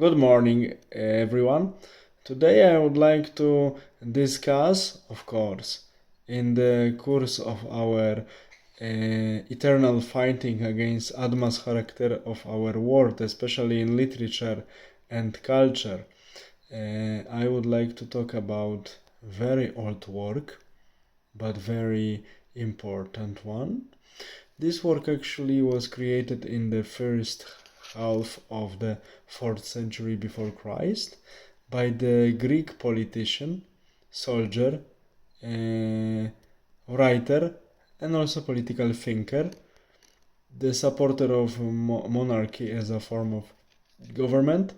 Good morning, everyone. Today I would like to discuss, of course, in the course of our eternal fighting against Adma's character of our world, especially in literature and culture, I would like to talk about very old work, but very important one. This work actually was created in the first half of the 4th century before Christ by the Greek politician, soldier, writer, and also political thinker, the supporter of monarchy as a form of government,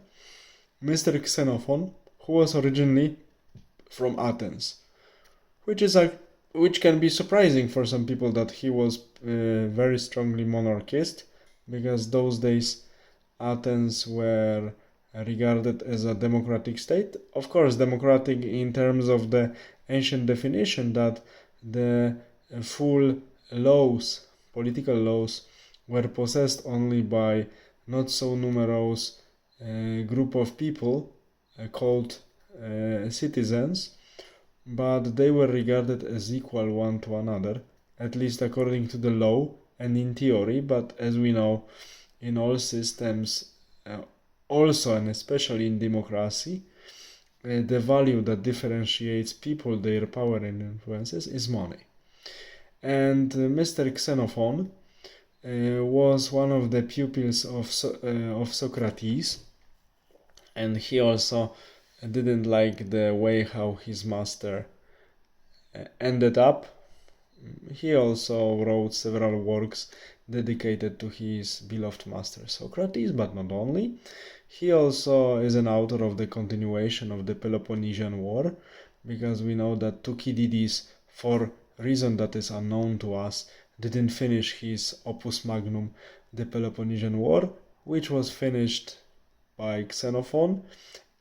Mr. Xenophon, who was originally from Athens, which is which can be surprising for some people that he was very strongly monarchist, because those days Athens were regarded as a democratic state. Of course, democratic in terms of the ancient definition that the full laws, political laws, were possessed only by not so numerous group of people called citizens, but they were regarded as equal one to another, at least according to the law and in theory. But as we know, in all systems, also and especially in democracy, the value that differentiates people, their power and influences, is money. And Mr. Xenophon was one of the pupils of Socrates, and he also didn't like the way how his master ended up. He also wrote several works dedicated to his beloved master Socrates, but not only. He also is an author of the continuation of the Peloponnesian War, because we know that Thucydides, for reason that is unknown to us, didn't finish his opus magnum, the Peloponnesian War, which was finished by Xenophon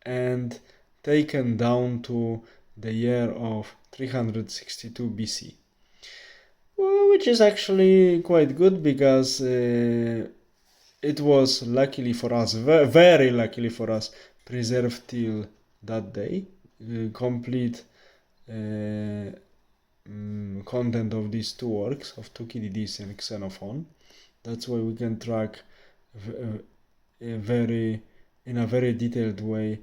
and taken down to the year of 362 BC. Which is actually quite good, because it was, luckily for us, very luckily for us, preserved till that day. Complete content of these two works, of Thucydides and Xenophon. That's why we can track in a very detailed way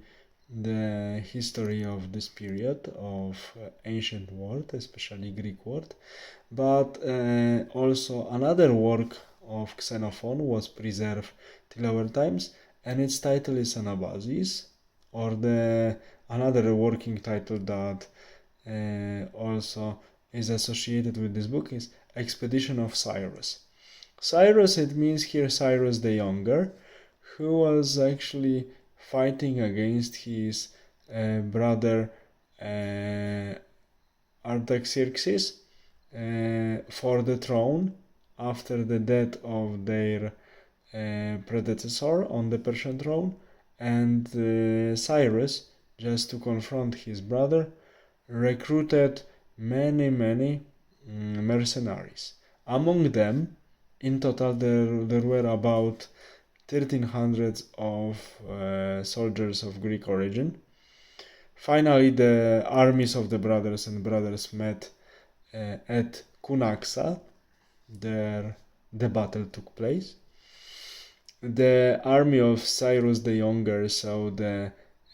the history of this period of ancient world, especially Greek world. But also another work of Xenophon was preserved till our times, and its title is Anabasis, or the another working title that also is associated with this book is Expedition of Cyrus. Cyrus, it means here Cyrus the Younger, who was actually fighting against his brother Artaxerxes for the throne after the death of their predecessor on the Persian throne. And Cyrus, just to confront his brother, recruited many mercenaries. Among them, in total, there were about 1,300 of soldiers of Greek origin. Finally, the armies of the brothers and brothers met at Cunaxa. There the battle took place. The army of Cyrus the Younger, so the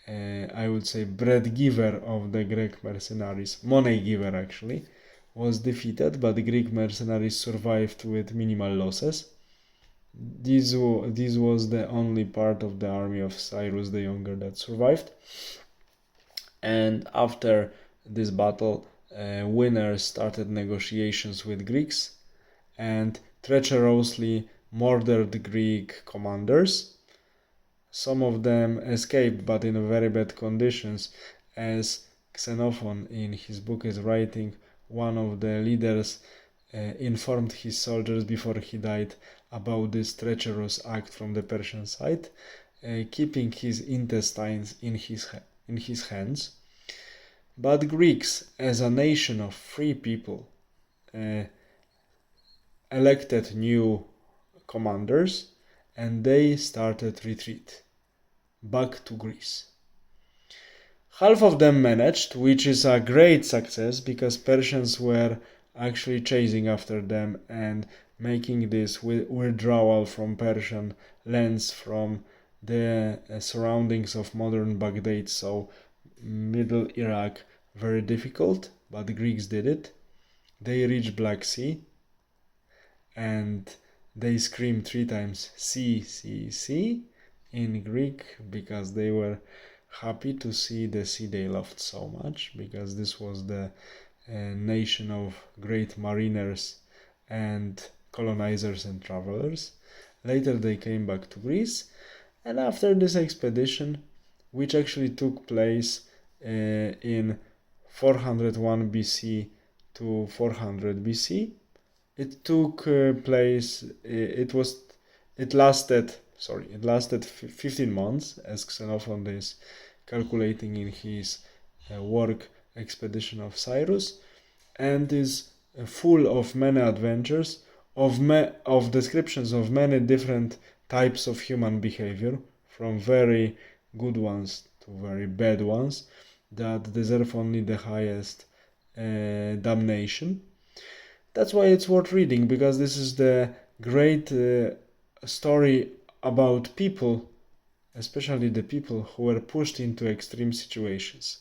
I would say bread giver of the Greek mercenaries, money giver actually, was defeated, but the Greek mercenaries survived with minimal losses. This was the only part of the army of Cyrus the Younger that survived. And after this battle, winners started negotiations with Greeks and treacherously murdered Greek commanders. Some of them escaped, but in very bad conditions, as Xenophon in his book is writing. One of the leaders informed his soldiers before he died about this treacherous act from the Persian side, keeping his intestines in his hands. But Greeks, as a nation of free people, elected new commanders, and they started retreat. back to Greece. Half of them managed, which is a great success because Persians were actually chasing after them and making this withdrawal from Persian lands from the surroundings of modern Baghdad, so middle Iraq, very difficult, but the Greeks did it. They reached Black Sea and they screamed 3 times sea, sea, sea in Greek because they were happy to see the sea they loved so much, because this was the nation of great mariners and colonizers and travelers. Later they came back to Greece, and after this expedition, which actually took place in 401 BC to 400 BC, it took place. It lasted 15 months, as Xenophon is calculating in his work Expedition of Cyrus, and is full of many adventures, of descriptions of many different types of human behavior, from very good ones to very bad ones, that deserve only the highest damnation. That's why it's worth reading, because this is the great story about people, especially the people who were pushed into extreme situations.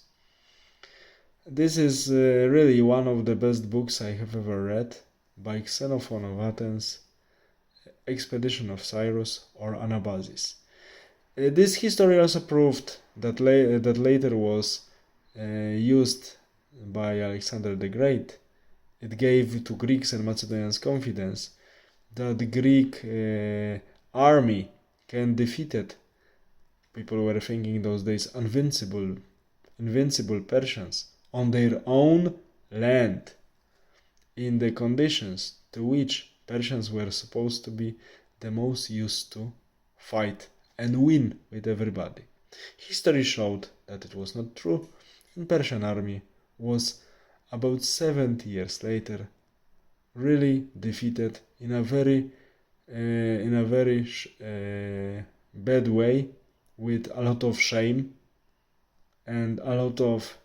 This is really one of the best books I have ever read, by Xenophon of Athens, Expedition of Cyrus, or Anabasis. This history also proved that later was used by Alexander the Great. It gave to Greeks and Macedonians confidence that the Greek army can defeat it. People were thinking those days invincible Persians on their own land, in the conditions to which Persians were supposed to be the most used to fight and win with everybody. History showed that it was not true, and Persian army was about 70 years later really defeated in a very bad way, with a lot of shame and a lot of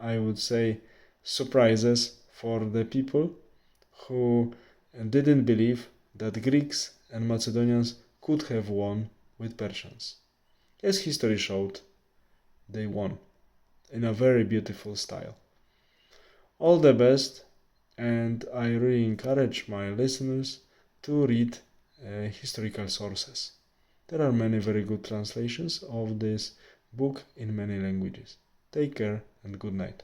I would say surprises for the people who didn't believe that Greeks and Macedonians could have won with Persians. As history showed, they won in a very beautiful style. All the best, and I really encourage my listeners to read historical sources. There are many very good translations of this book in many languages. Take care and good night.